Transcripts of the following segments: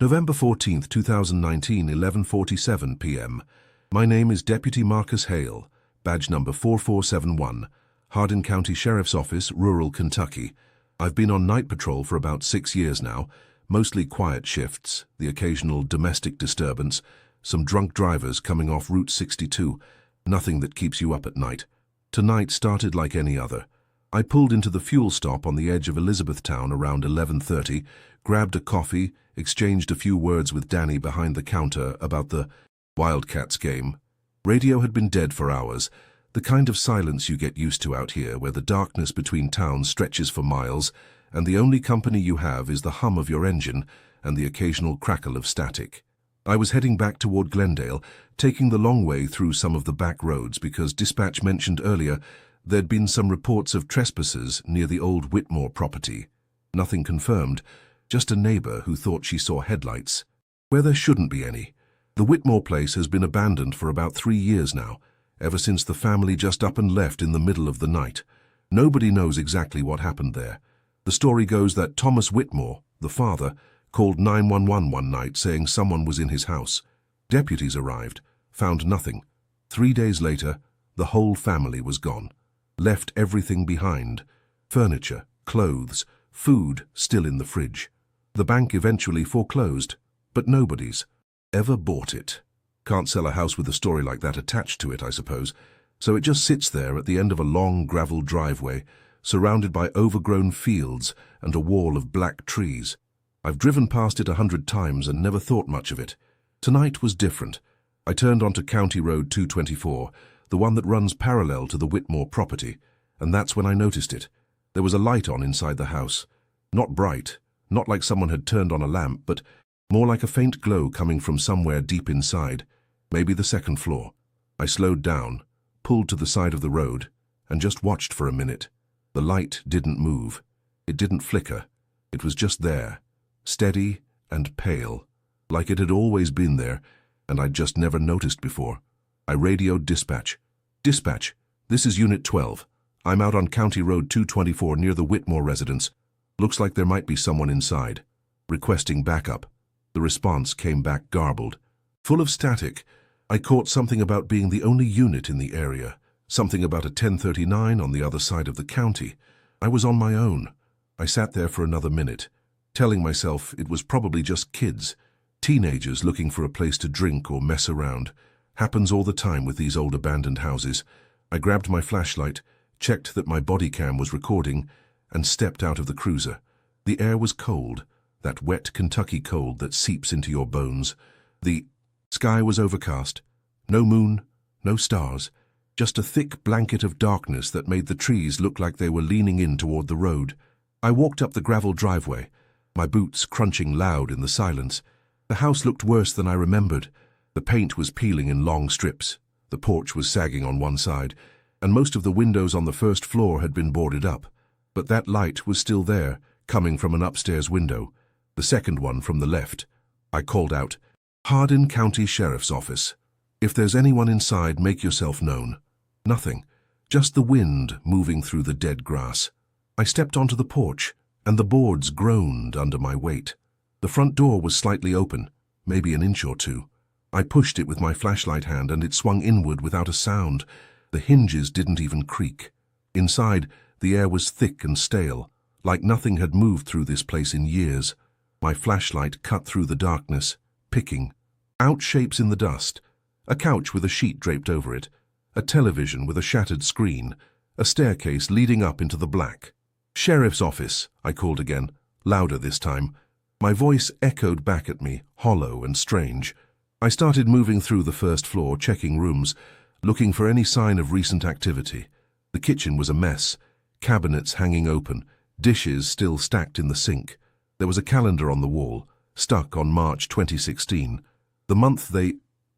November 14th, 2019, 11:47 p.m. My name is Deputy Marcus Hale, badge number 4471, Hardin County Sheriff's Office, rural Kentucky. I've been on night patrol for about 6 years now, mostly quiet shifts, the occasional domestic disturbance, some drunk drivers coming off Route 62, nothing that keeps you up at night. Tonight started like any other. I pulled into the fuel stop on the edge of Elizabethtown around 11:30, grabbed a coffee, exchanged a few words with Danny behind the counter about the Wildcats game. Radio had been dead for hours, the kind of silence you get used to out here where the darkness between towns stretches for miles and the only company you have is the hum of your engine and the occasional crackle of static. I was heading back toward Glendale, taking the long way through some of the back roads because dispatch mentioned earlier there'd been some reports of trespassers near the old Whitmore property. Nothing confirmed, just a neighbor who thought she saw headlights, where there shouldn't be any. The Whitmore place has been abandoned for about 3 years now, ever since the family just up and left in the middle of the night. Nobody knows exactly what happened there. The story goes that Thomas Whitmore, the father, called 911 one night saying someone was in his house. Deputies arrived, found nothing. 3 days later, the whole family was gone. Left everything behind. Furniture, clothes, food still in the fridge. The bank eventually foreclosed, but nobody's ever bought it. Can't sell a house with a story like that attached to it, I suppose, so it just sits there at the end of a long gravel driveway, surrounded by overgrown fields and a wall of black trees. I've driven past it 100 times and never thought much of it. Tonight was different. I turned onto County Road 224, the one that runs parallel to the Whitmore property, and that's when I noticed it. There was a light on inside the house. Not bright, not like someone had turned on a lamp, but more like a faint glow coming from somewhere deep inside, maybe the second floor. I slowed down, pulled to the side of the road, and just watched for a minute. The light didn't move. It didn't flicker. It was just there, steady and pale, like it had always been there, and I'd just never noticed before. I radioed dispatch. Dispatch, this is Unit 12. I'm out on County Road 224 near the Whitmore residence. Looks like there might be someone inside. Requesting backup. The response came back garbled. Full of static. I caught something about being the only unit in the area. Something about a 1039 on the other side of the county. I was on my own. I sat there for another minute, telling myself it was probably just kids. Teenagers looking for a place to drink or mess around. Happens all the time with these old abandoned houses. I grabbed my flashlight, checked that my Bodycam was recording, and stepped out of the cruiser. The air was cold, that wet Kentucky cold that seeps into your bones. The sky was overcast. No moon, no stars, just a thick blanket of darkness that made the trees look like they were leaning in toward the road. I walked up the gravel driveway, my boots crunching loud in the silence. The house looked worse than I remembered. The paint was peeling in long strips, the porch was sagging on one side, and most of the windows on the first floor had been boarded up. But that light was still there, coming from an upstairs window, the second one from the left. I called out, "Hardin County Sheriff's Office. If there's anyone inside, make yourself known." Nothing, just the wind moving through the dead grass. I stepped onto the porch, and the boards groaned under my weight. The front door was slightly open, maybe an inch or two. I pushed it with my flashlight hand and it swung inward without a sound. The hinges didn't even creak. Inside, the air was thick and stale, like nothing had moved through this place in years. My flashlight cut through the darkness, picking out shapes in the dust. A couch with a sheet draped over it, a television with a shattered screen, a staircase leading up into the black. "Sheriff's office," I called again, louder this time. My voice echoed back at me, hollow and strange. I started moving through the first floor, checking rooms, looking for any sign of recent activity. The kitchen was a mess, cabinets hanging open, dishes still stacked in the sink. There was a calendar on the wall, stuck on March 2016, the month they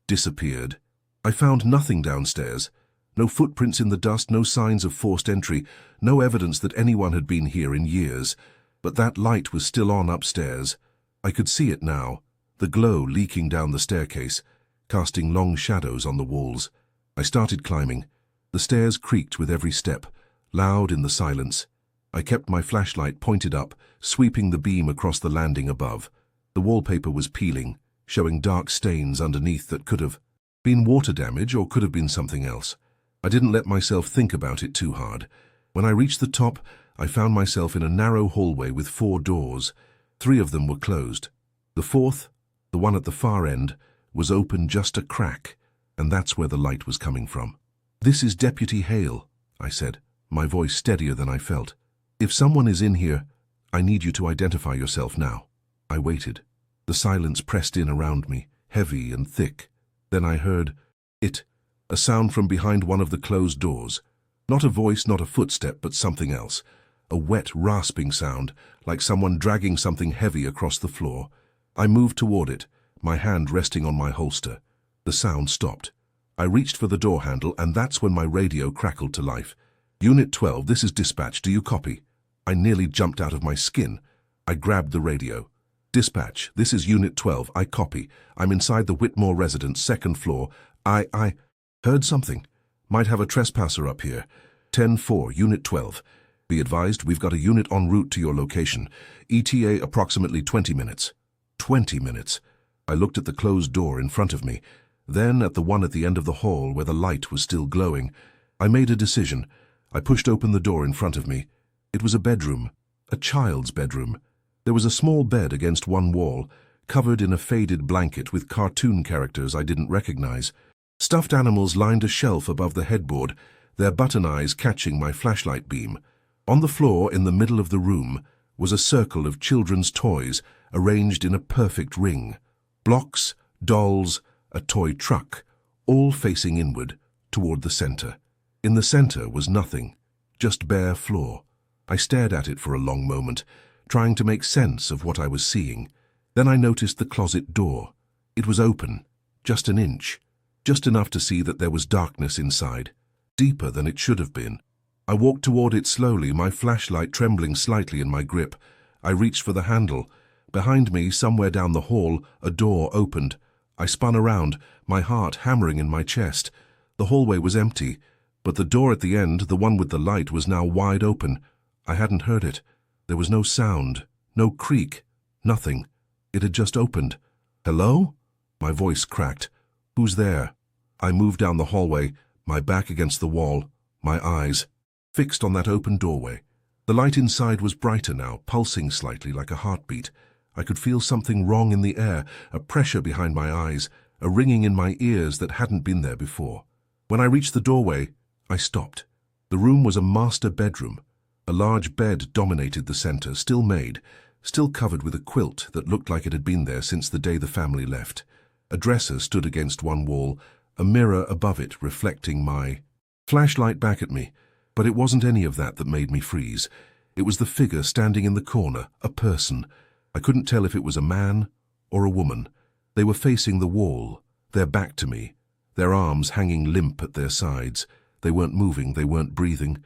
disappeared. I found nothing downstairs. No footprints in the dust, no signs of forced entry, no evidence that anyone had been here in years. But that light was still on upstairs. I could see it now, the glow leaking down the staircase, casting long shadows on the walls. I started climbing. The stairs creaked with every step, loud in the silence. I kept my flashlight pointed up, sweeping the beam across the landing above. The wallpaper was peeling, showing dark stains underneath that could have been water damage or could have been something else. I didn't let myself think about it too hard. When I reached the top, I found myself in a narrow hallway with 4 doors. 3 of them were closed. The 4th, the one at the far end, was open just a crack, and that's where the light was coming from. "This is Deputy Hale," I said, my voice steadier than I felt. "If someone is in here, I need you to identify yourself now." I waited. The silence pressed in around me, heavy and thick. Then I heard it, a sound from behind one of the closed doors. Not a voice, not a footstep, but something else. A wet, rasping sound, like someone dragging something heavy across the floor. I moved toward it, my hand resting on my holster. The sound stopped. I reached for the door handle, and that's when my radio crackled to life. "Unit 12, this is dispatch. Do you copy?" I nearly jumped out of my skin. I grabbed the radio. "Dispatch, this is Unit 12. I copy. I'm inside the Whitmore residence, 2nd floor. I heard something. Might have a trespasser up here. 10-4, Unit 12. Be advised, we've got a unit en route to your location. ETA approximately 20 minutes. 20 minutes. I looked at the closed door in front of me, then at the one at the end of the hall where the light was still glowing. I made a decision. I pushed open the door in front of me. It was a bedroom, a child's bedroom. There was a small bed against one wall, covered in a faded blanket with cartoon characters I didn't recognize. Stuffed animals lined a shelf above the headboard, their button eyes catching my flashlight beam. On the floor in the middle of the room was a circle of children's toys arranged in a perfect ring. Blocks, dolls, a toy truck, all facing inward, toward the center. In the center was nothing, just bare floor. I stared at it for a long moment, trying to make sense of what I was seeing. Then I noticed the closet door. It was open, just an inch, just enough to see that there was darkness inside, deeper than it should have been. I walked toward it slowly, my flashlight trembling slightly in my grip. I reached for the handle. Behind me, somewhere down the hall, a door opened. I spun around, my heart hammering in my chest. The hallway was empty, but the door at the end, the one with the light, was now wide open. I hadn't heard it. There was no sound, no creak, nothing. It had just opened. "Hello?" My voice cracked. "Who's there?" I moved down the hallway, my back against the wall, my eyes fixed on that open doorway. The light inside was brighter now, pulsing slightly like a heartbeat. I could feel something wrong in the air, a pressure behind my eyes, a ringing in my ears that hadn't been there before. When I reached the doorway, I stopped. The room was a master bedroom. A large bed dominated the center, still made, still covered with a quilt that looked like it had been there since the day the family left. A dresser stood against one wall, a mirror above it reflecting my flashlight back at me. But it wasn't any of that made me freeze. It was the figure standing in the corner, a person. I couldn't tell if it was a man or a woman. They were facing the wall, their back to me, their arms hanging limp at their sides. They weren't moving, they weren't breathing.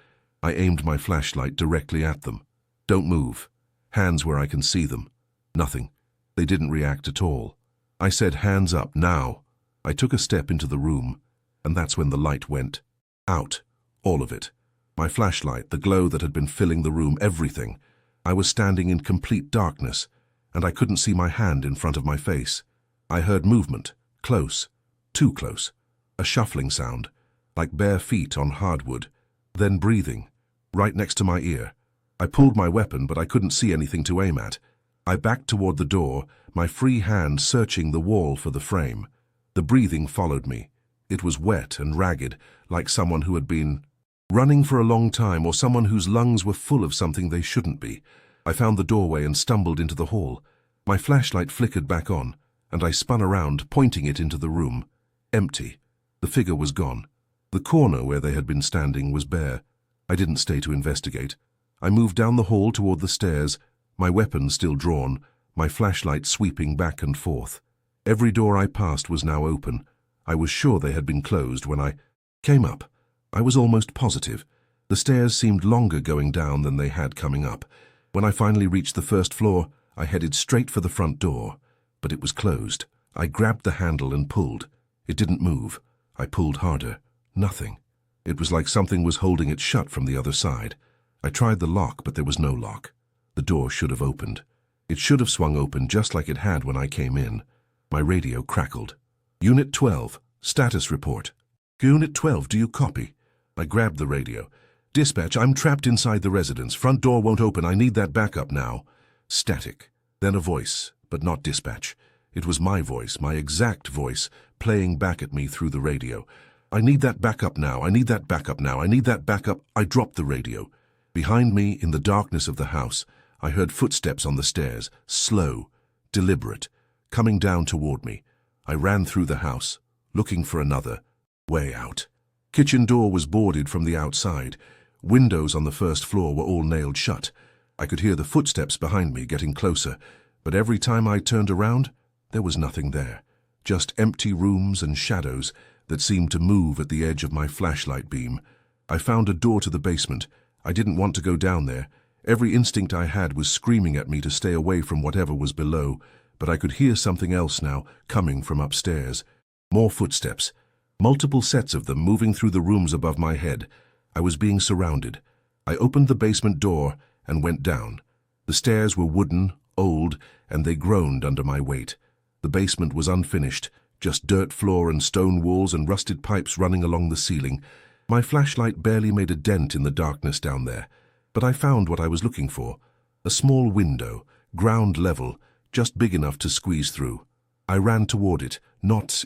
I aimed my flashlight directly at them. "Don't move." Hands where I can see them. Nothing. They didn't react at all. I said, "Hands up, now." I took a step into the room, and that's when the light went out. All of it. My flashlight, the glow that had been filling the room, everything. I was standing in complete darkness, and I couldn't see my hand in front of my face. I heard movement, close, too close. A shuffling sound, like bare feet on hardwood. Then breathing, right next to my ear. I pulled my weapon, but I couldn't see anything to aim at. I backed toward the door, my free hand searching the wall for the frame. The breathing followed me. It was wet and ragged, like someone who had been running for a long time, or someone whose lungs were full of something they shouldn't be. I found the doorway and stumbled into the hall. My flashlight flickered back on, and I spun around, pointing it into the room. Empty. The figure was gone. The corner where they had been standing was bare. I didn't stay to investigate. I moved down the hall toward the stairs, my weapon still drawn, my flashlight sweeping back and forth. Every door I passed was now open. I was sure they had been closed when I came up. I was almost positive. The stairs seemed longer going down than they had coming up. When I finally reached the first floor, I headed straight for the front door, but it was closed. I grabbed the handle and pulled. It didn't move. I pulled harder. Nothing. It was like something was holding it shut from the other side. I tried the lock, but there was no lock. The door should have opened. It should have swung open just like it had when I came in. My radio crackled. Unit 12, status report. Unit 12, do you copy? I grabbed the radio. Dispatch, I'm trapped inside the residence. Front door won't open. I need that backup now. Static. Then a voice, but not dispatch. It was my voice, my exact voice, playing back at me through the radio. I need that backup now. I need that backup now. I need that backup. I dropped the radio. Behind me, in the darkness of the house, I heard footsteps on the stairs, slow, deliberate, coming down toward me. I ran through the house, looking for another way out. Kitchen door was boarded from the outside. Windows on the first floor were all nailed shut. I could hear the footsteps behind me getting closer, but every time I turned around, there was nothing there. Just empty rooms and shadows that seemed to move at the edge of my flashlight beam. I found a door to the basement. I didn't want to go down there. Every instinct I had was screaming at me to stay away from whatever was below, but I could hear something else now, coming from upstairs. More footsteps. Multiple sets of them moving through the rooms above my head. I was being surrounded. I opened the basement door and went down. The stairs were wooden, old, and they groaned under my weight. The basement was unfinished, just dirt floor and stone walls and rusted pipes running along the ceiling. My flashlight barely made a dent in the darkness down there, but I found what I was looking for. A small window, ground level, just big enough to squeeze through. I ran toward it, not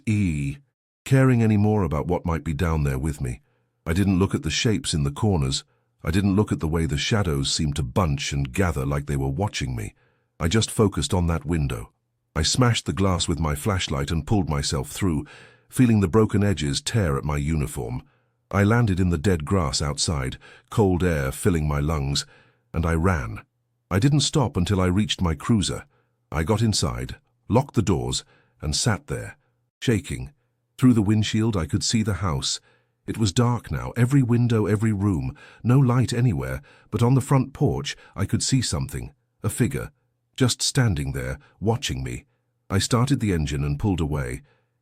caring any more about what might be down there with me. I didn't look at the shapes in the corners. I didn't look at the way the shadows seemed to bunch and gather like they were watching me. I just focused on that window. I smashed the glass with my flashlight and pulled myself through, feeling the broken edges tear at my uniform. I landed in the dead grass outside, cold air filling my lungs, and I ran. I didn't stop until I reached my cruiser. I got inside, locked the doors, and sat there, shaking. Through the windshield I could see the house. It was dark now, every window, every room, no light anywhere, but on the front porch I could see something, a figure, just standing there, watching me. I started the engine and pulled away.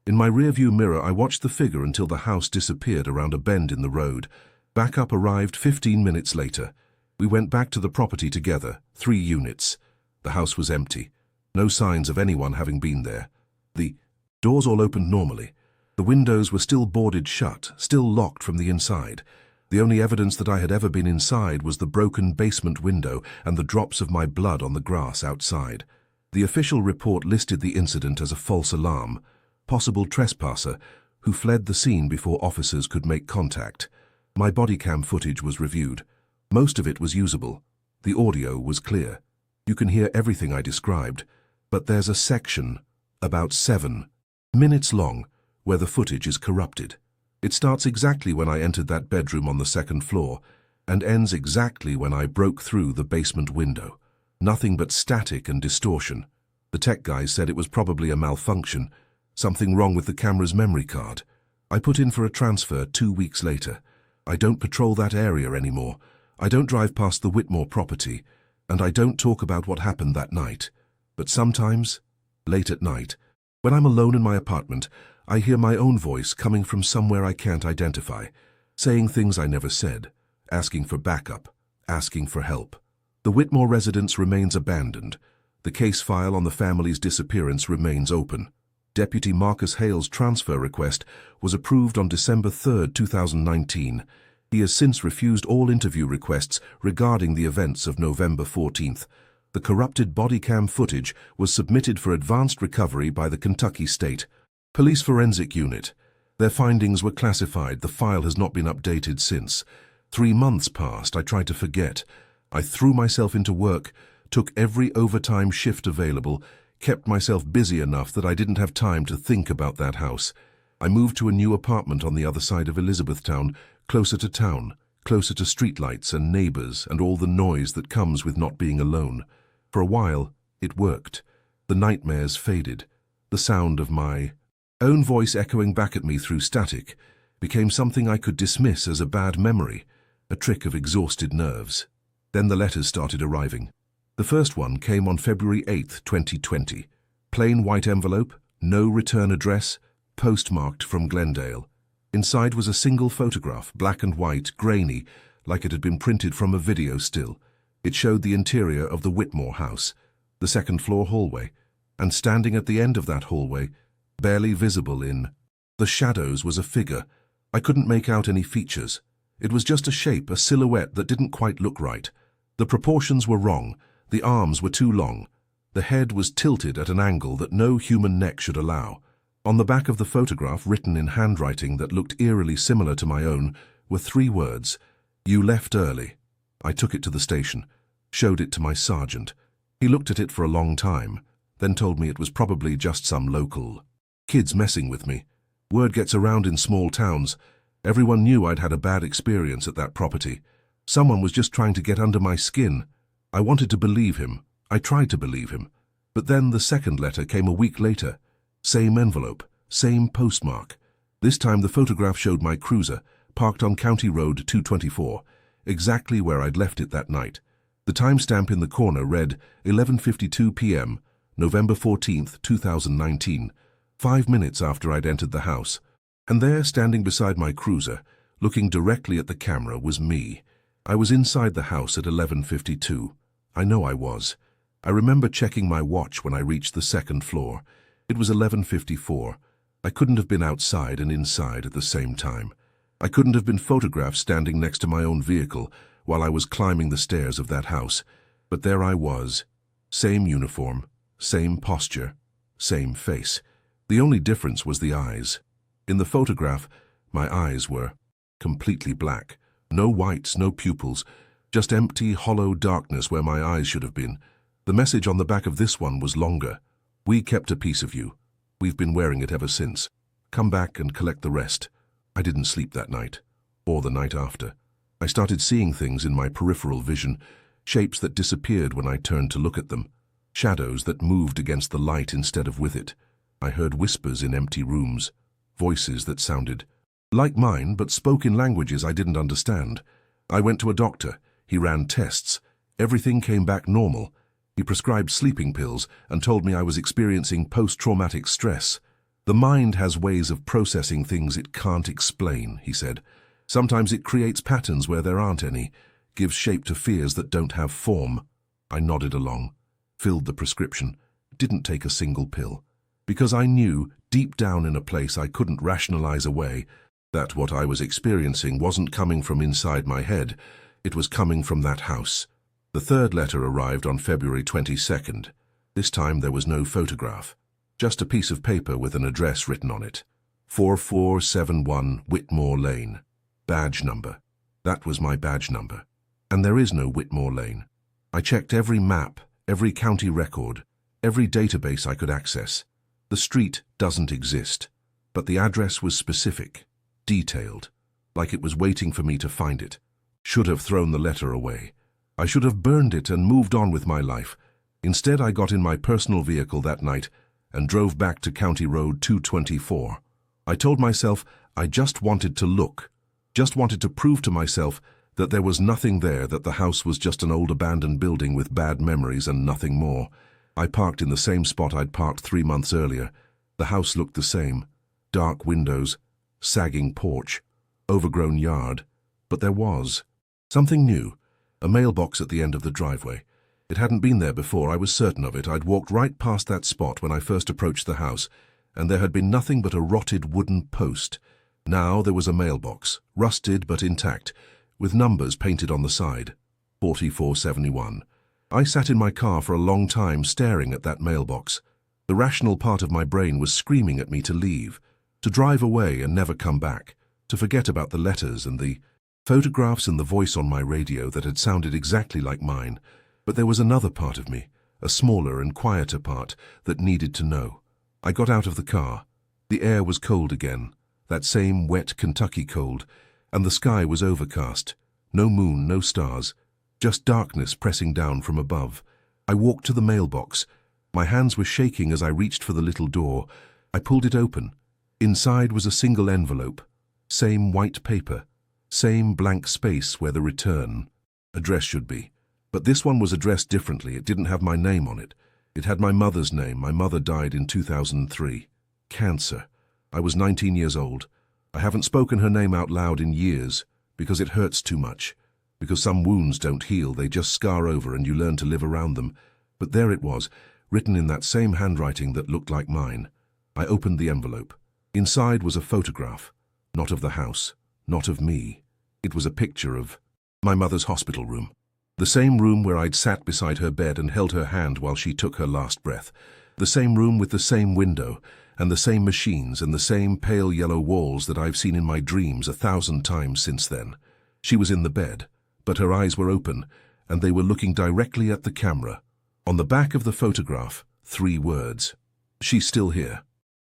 In my rearview mirror I watched the figure until the house disappeared around a bend in the road. Backup arrived 15 minutes later. We went back to the property together, 3 units. The house was empty. No signs of anyone having been there. The doors all opened normally. The windows were still boarded shut, still locked from the inside. The only evidence that I had ever been inside was the broken basement window and the drops of my blood on the grass outside. The official report listed the incident as a false alarm. Possible trespasser who fled the scene before officers could make contact. My Bodycam footage was reviewed. Most of it was usable. The audio was clear. You can hear everything I described, but there's a section, about 7 minutes long, where the footage is corrupted. It starts exactly when I entered that bedroom on the 2nd floor and ends exactly when I broke through the basement window. Nothing but static and distortion. The tech guys said it was probably a malfunction, something wrong with the camera's memory card. I put in for a transfer 2 weeks later. I don't patrol that area anymore. I don't drive past the Whitmore property, and I don't talk about what happened that night. But sometimes, late at night, when I'm alone in my apartment, I hear my own voice coming from somewhere I can't identify, saying things I never said, asking for backup, asking for help. The Whitmore residence remains abandoned. The case file on the family's disappearance remains open. Deputy Marcus Hale's transfer request was approved on December 3, 2019. He has since refused all interview requests regarding the events of November 14th. The corrupted Bodycam footage was submitted for advanced recovery by the Kentucky State Police Forensic Unit. Their findings were classified. The file has not been updated since. 3 months passed. I tried to forget. I threw myself into work, took every overtime shift available, kept myself busy enough that I didn't have time to think about that house. I moved to a new apartment on the other side of Elizabethtown, closer to town, closer to streetlights and neighbors and all the noise that comes with not being alone. For a while, it worked. The nightmares faded. The sound of my own voice echoing back at me through static became something I could dismiss as a bad memory, a trick of exhausted nerves. Then the letters started arriving. The first one came on February 8, 2020. Plain white envelope, no return address, postmarked from Glendale. Inside was a single photograph, black and white, grainy, like it had been printed from a video still. It showed the interior of the Whitmore house. the second-floor hallway, and standing at the end of that hallway, barely visible in the shadows, was a figure. I couldn't make out any features. It was just a shape, a silhouette that didn't quite look right. The proportions were wrong, the arms were too long, the head was tilted at an angle that no human neck should allow. On the back of the photograph, written in handwriting that looked eerily similar to my own, were 3 words: "You left early." I took it to the station, showed it to my sergeant. He looked at it for a long time, then told me it was probably just some local kids messing with me. Word gets around in small towns. Everyone knew I'd had a bad experience at that property. Someone was just trying to get under my skin. I wanted to believe him. I tried to believe him. But then the second letter came a week later. Same envelope, same postmark. This time the photograph showed my cruiser, parked on County Road 224, exactly where I'd left it that night. The timestamp in the corner read 11:52 p.m., November 14th, 2019, 5 minutes after I'd entered the house. And there, standing beside my cruiser, looking directly at the camera, was me. I was inside the house at 11:52. I know I was. I remember checking my watch when I reached the second floor. It was 11:54. I couldn't have been outside and inside at the same time. I couldn't have been photographed standing next to my own vehicle while I was climbing the stairs of that house. But there I was. Same uniform, same posture, same face. The only difference was the eyes. In the photograph, my eyes were completely black. No whites, no pupils, just empty, hollow darkness where my eyes should have been. The message on the back of this one was longer. "We kept a piece of you. We've been wearing it ever since. Come back and collect the rest." I didn't sleep that night, or the night after. I started seeing things in my peripheral vision, shapes that disappeared when I turned to look at them, shadows that moved against the light instead of with it. I heard whispers in empty rooms, voices that sounded like mine but spoke in languages I didn't understand. I went to a doctor. He ran tests. Everything came back normal. He prescribed sleeping pills and told me I was experiencing post-traumatic stress. "The mind has ways of processing things it can't explain," he said. "Sometimes it creates patterns where there aren't any, gives shape to fears that don't have form." I nodded along, filled the prescription, didn't take a single pill, because I knew, deep down in a place I couldn't rationalize away, that what I was experiencing wasn't coming from inside my head. It was coming from that house. The third letter arrived on February 22nd. This time there was no photograph, just a piece of paper with an address written on it. 4471 Whitmore Lane. Badge number. That was my badge number. And there is no Whitmore Lane. I checked every map, every county record, every database I could access. The street doesn't exist, but the address was specific, detailed, like it was waiting for me to find it. Should have thrown the letter away. I should have burned it and moved on with my life. Instead, I got in my personal vehicle that night and drove back to County Road 224. I told myself I just wanted to look, just wanted to prove to myself that there was nothing there, that the house was just an old abandoned building with bad memories and nothing more. I parked in the same spot I'd parked 3 months earlier. The house looked the same. Dark windows, sagging porch, overgrown yard. But there was something new. A mailbox at the end of the driveway. It hadn't been there before, I was certain of it. I'd walked right past that spot when I first approached the house, and there had been nothing but a rotted wooden post. Now there was a mailbox, rusted but intact, with numbers painted on the side. 4471. I sat in my car for a long time staring at that mailbox. The rational part of my brain was screaming at me to leave, to drive away and never come back, to forget about the letters and the photographs and the voice on my radio that had sounded exactly like mine. But there was another part of me, a smaller and quieter part, that needed to know. I got out of the car. The air was cold again, that same wet Kentucky cold, and the sky was overcast. No moon, no stars, just darkness pressing down from above. I walked to the mailbox. My hands were shaking as I reached for the little door. I pulled it open. Inside was a single envelope, same white paper, same blank space where the return address should be. But this one was addressed differently. It didn't have my name on it. It had my mother's name. My mother died in 2003. Cancer. I was 19 years old. I haven't spoken her name out loud in years because it hurts too much. Because some wounds don't heal, they just scar over and you learn to live around them. But there it was, written in that same handwriting that looked like mine. I opened the envelope. Inside was a photograph, not of the house, not of me. It was a picture of my mother's hospital room. The same room where I'd sat beside her bed and held her hand while she took her last breath. The same room with the same window, and the same machines and the same pale yellow walls that I've seen in my dreams 1,000 times since then. She was in the bed, but her eyes were open, and they were looking directly at the camera. On the back of the photograph, 3 words. She's still here.